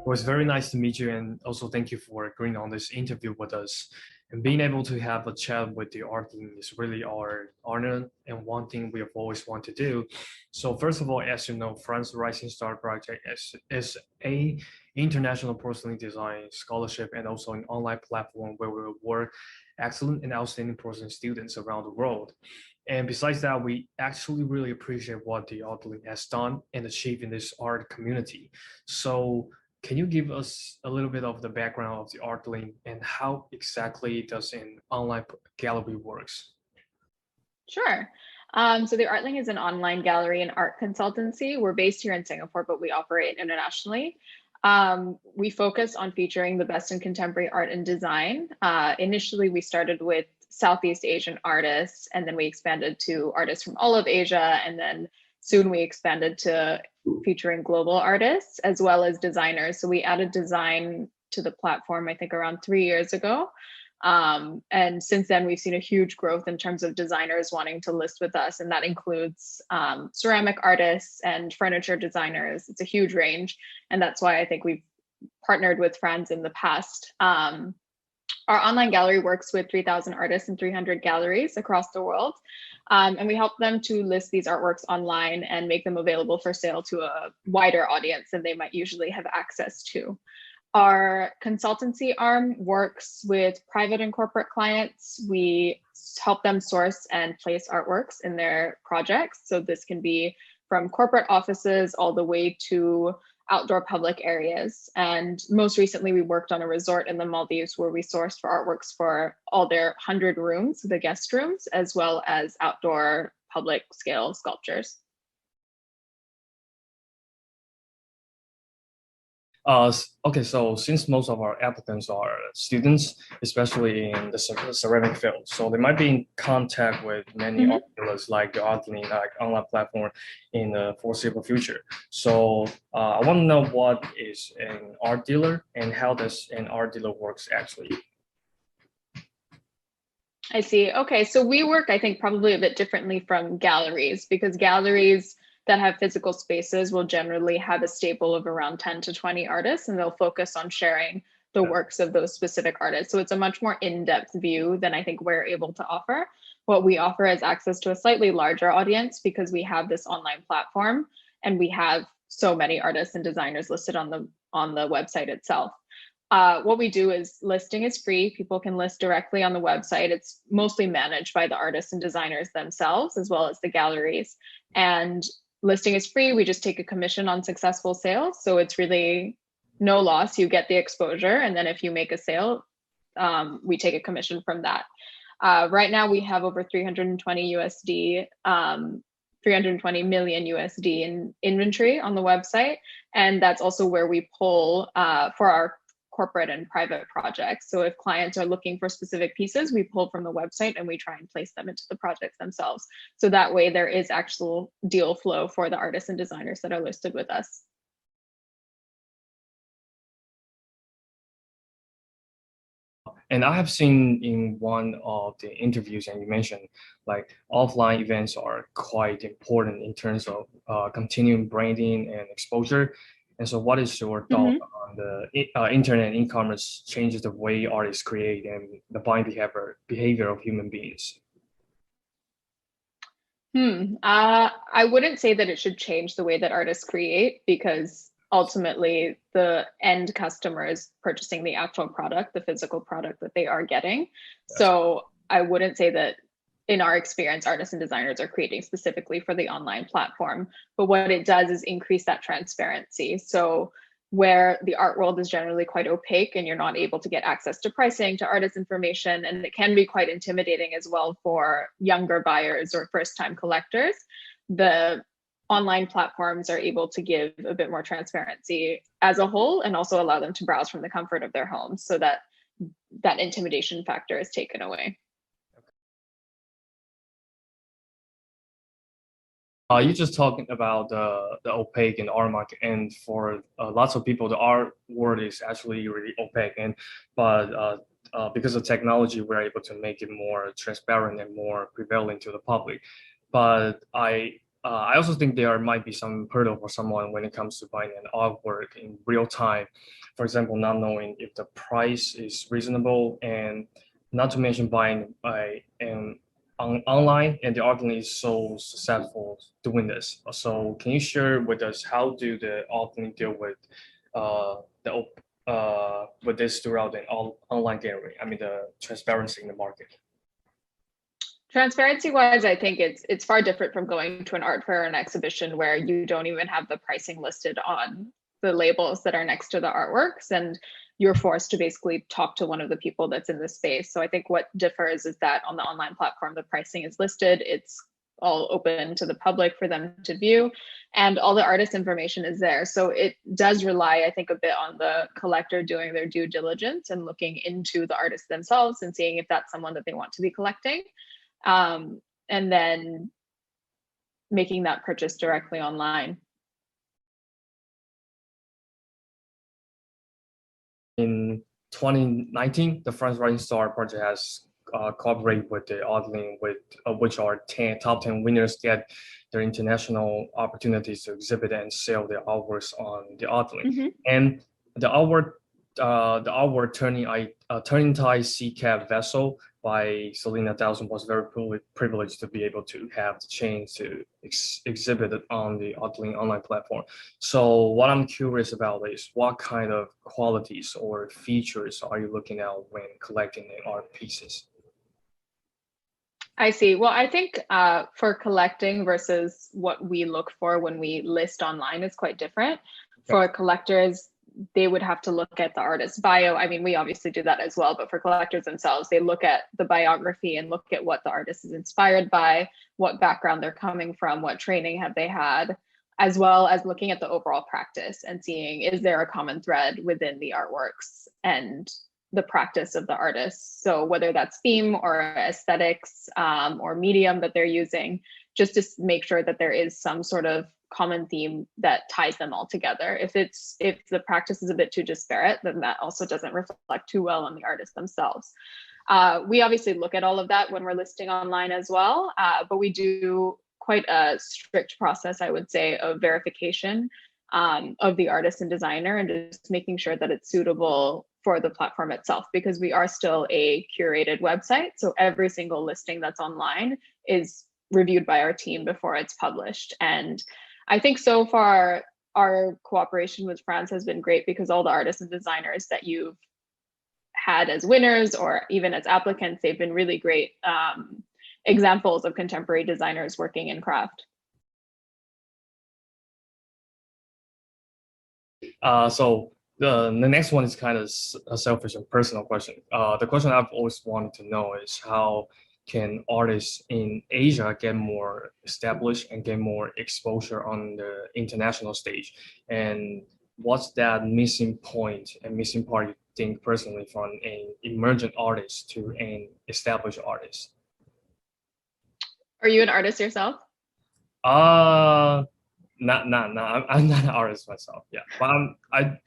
was very nice to meet you, and also thank you for agreeing on this interview with us. And being able to have a chat with the Artling is really our honor and one thing we have always wanted to do. So first of all, as you know, France Rising Star Project is a international personally designed scholarship and also an online platform where we work excellent and outstanding person students around the world. And besides that, we actually really appreciate what the Artling has done and achieved in this art community. So can you give us a little bit of the background of the Artling and how exactly does an online gallery works? Sure. So the Artling is an online gallery and art consultancy. We're based here in Singapore, but we operate internationally. We focus on featuring the best in contemporary art and design. Initially, we started with Southeast Asian artists, and then we expanded to artists from all of Asia, and then soon we expanded to featuring global artists as well as designers. So we added design to the platform, I think around 3 years ago. And since then, we've seen a huge growth in terms of designers wanting to list with us, and that includes ceramic artists and furniture designers. It's a huge range, and that's why I think we've partnered with friends in the past. Our online gallery works with 3,000 artists and 300 galleries across the world. And we help them to list these artworks online and make them available for sale to a wider audience than they might usually have access to. Our consultancy arm works with private and corporate clients. We help them source and place artworks in their projects. So this can be from corporate offices all the way to outdoor public areas. And most recently, we worked on a resort in the Maldives where we sourced for artworks for all their 100 rooms, the guest rooms, as well as outdoor public scale sculptures. Okay, so since most of our applicants are students, especially in the ceramic field, so they might be in contact with many art dealers like the Artling, like online platform in the foreseeable future. So I want to know what is an art dealer and how does an art dealer works actually? I see. Okay, so we work, I think, probably a bit differently from galleries because galleries that have physical spaces will generally have a staple of around 10 to 20 artists, and they'll focus on sharing the works of those specific artists. So it's a much more in-depth view than I think we're able to offer. What we offer is access to a slightly larger audience because we have this online platform and we have so many artists and designers listed on the website itself. What we do is listing is free. People can list directly on the website. It's mostly managed by the artists and designers themselves, as well as the galleries. And listing is free. We just take a commission on successful sales. So it's really no loss. You get the exposure. And then if you make a sale, we take a commission from that. Right now we have over 320 USD, 320 million USD in inventory on the website. And that's also where we pull for our corporate and private projects. So if clients are looking for specific pieces, we pull from the website and we try and place them into the projects themselves. So that way there is actual deal flow for the artists and designers that are listed with us. And I have seen in one of the interviews, and you mentioned like offline events are quite important in terms of continuing branding and exposure. And so what is your thought on the internet e-commerce changes the way artists create and the buying behavior of human beings? I wouldn't say that it should change the way that artists create because ultimately the end customer is purchasing the actual product, the physical product that they are getting. So I wouldn't say that in our experience, artists and designers are creating specifically for the online platform. But what it does is increase that transparency. So where the art world is generally quite opaque and you're not able to get access to pricing, to artist information, and it can be quite intimidating as well for younger buyers or first-time collectors, the online platforms are able to give a bit more transparency as a whole and also allow them to browse from the comfort of their homes so that that intimidation factor is taken away. You're just talking about the opaque and art market, and for lots of people, the art world is actually really opaque. But because of technology, we're able to make it more transparent and more prevalent to the public. But I I also think there might be some hurdle for someone when it comes to buying an artwork in real time. For example, not knowing if the price is reasonable, and not to mention buying by online, and the Artling is so successful doing this. So can you share with us how do the Artling deal with with this throughout the online gallery? I mean the transparency in the market. Transparency wise, I think it's far different from going to an art fair or an exhibition where you don't even have the pricing listed on the labels that are next to the artworks, and you're forced to basically talk to one of the people that's in the space. So I think what differs is that on the online platform, the pricing is listed, it's all open to the public for them to view, and all the artist information is there. So it does rely, I think, a bit on the collector doing their due diligence and looking into the artists themselves and seeing if that's someone that they want to be collecting. And then making that purchase directly online. In 2019, the France Rising Star project has cooperated with the Artling, with which are top 10 winners get their international opportunities to exhibit and sell their artworks on the Artling. Mm-hmm. And the artwork turning tide sea cap vessel by Selena Dawson was very privileged to be able to have the chance to exhibit it on the Artling online platform. So what I'm curious about is what kind of qualities or features are you looking at when collecting the art pieces? I see. Well, I think for collecting versus what we look for when we list online is quite different. For collectors, they would have to look at the artist's bio. I mean, we obviously do that as well, but for collectors themselves, they look at the biography and look at what the artist is inspired by, what background they're coming from, what training have they had, as well as looking at the overall practice and seeing, is there a common thread within the artworks and the practice of the artist? So whether that's theme or aesthetics or medium that they're using, just to make sure that there is some sort of common theme that ties them all together. If the practice is a bit too disparate, then that also doesn't reflect too well on the artists themselves. We obviously look at all of that when we're listing online as well, but we do quite a strict process, I would say, of verification of the artist and designer, and just making sure that it's suitable for the platform itself, because we are still a curated website. So every single listing that's online is reviewed by our team before it's published. And I think so far our cooperation with France has been great, because all the artists and designers that you've had as winners or even as applicants, they've been really great examples of contemporary designers working in craft. So the next one is kind of a selfish and personal question. The question I've always wanted to know is how can artists in Asia get more established and get more exposure on the international stage? And what's that missing point and missing part you think personally from an emergent artist to an established artist? Are you an artist yourself? Not. I'm not an artist myself. Yeah, but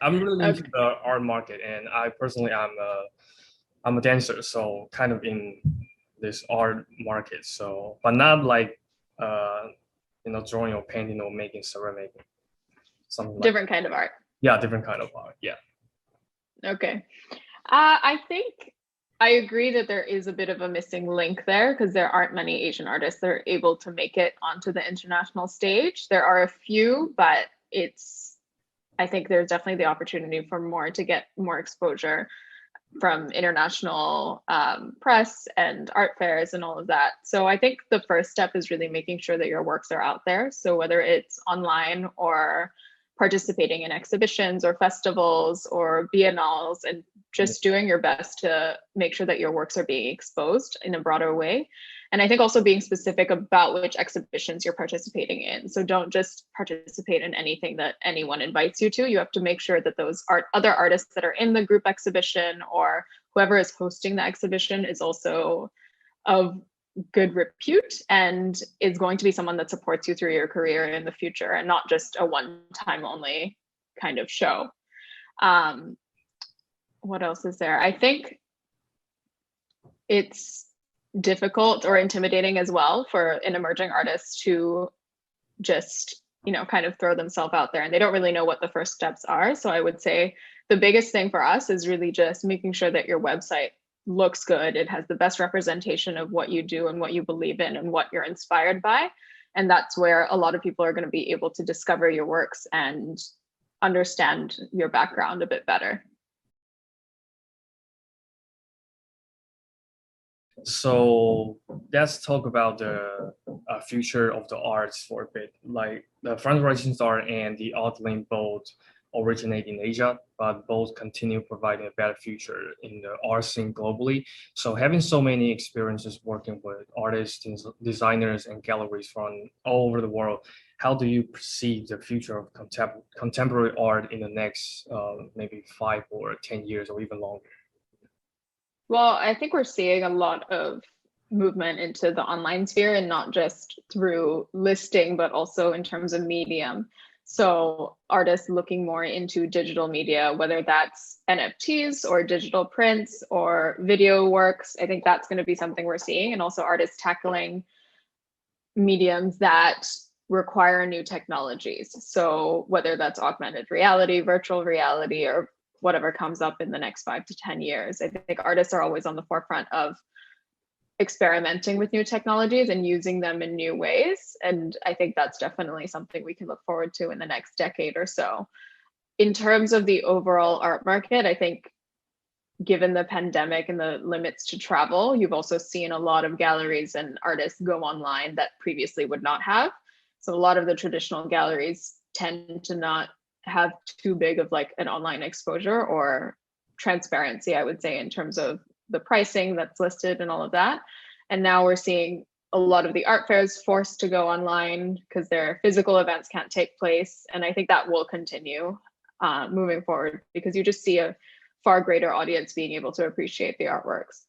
I'm really into the art market, and I personally I'm a dancer, so kind of in this art market. So, but not like drawing or painting or making ceramic, something like different kind of art. Yeah, different kind of art. Yeah. Okay. I think I agree that there is a bit of a missing link there, because there aren't many Asian artists that are able to make it onto the international stage. There are a few, but I think there's definitely the opportunity for more to get more exposure from international press and art fairs and all of that. So I think the first step is really making sure that your works are out there. So whether it's online or participating in exhibitions or festivals or biennales, and just doing your best to make sure that your works are being exposed in a broader way. And I think also being specific about which exhibitions you're participating in. So don't just participate in anything that anyone invites you to. You have to make sure that those other artists that are in the group exhibition or whoever is hosting the exhibition is also of good repute and is going to be someone that supports you through your career in the future, and not just a one-time only kind of show. What else is there? I think it's difficult or intimidating as well for an emerging artist to just, kind of throw themselves out there, and they don't really know what the first steps are. So I would say the biggest thing for us is really just making sure that your website looks good. It has the best representation of what you do and what you believe in and what you're inspired by. And that's where a lot of people are going to be able to discover your works and understand your background a bit better. So let's talk about the future of the arts for a bit. Like the Front Rising Star and the Artling both originate in Asia, but both continue providing a better future in the art scene globally. So having so many experiences working with artists, designers, and galleries from all over the world, how do you perceive the future of contemporary art in the next maybe 5 or 10 years or even longer? Well, I think we're seeing a lot of movement into the online sphere, and not just through listing, but also in terms of medium. So artists looking more into digital media, whether that's NFTs or digital prints or video works. I think that's going to be something we're seeing. And also artists tackling mediums that require new technologies. So whether that's augmented reality, virtual reality, or whatever comes up in the next 5 to 10 years. I think artists are always on the forefront of experimenting with new technologies and using them in new ways. And I think that's definitely something we can look forward to in the next decade or so. In terms of the overall art market, I think given the pandemic and the limits to travel, you've also seen a lot of galleries and artists go online that previously would not have. So a lot of the traditional galleries tend to not have too big of like an online exposure or transparency, I would say, in terms of the pricing that's listed and all of that. And now we're seeing a lot of the art fairs forced to go online because their physical events can't take place. And I think that will continue moving forward, because you just see a far greater audience being able to appreciate the artworks.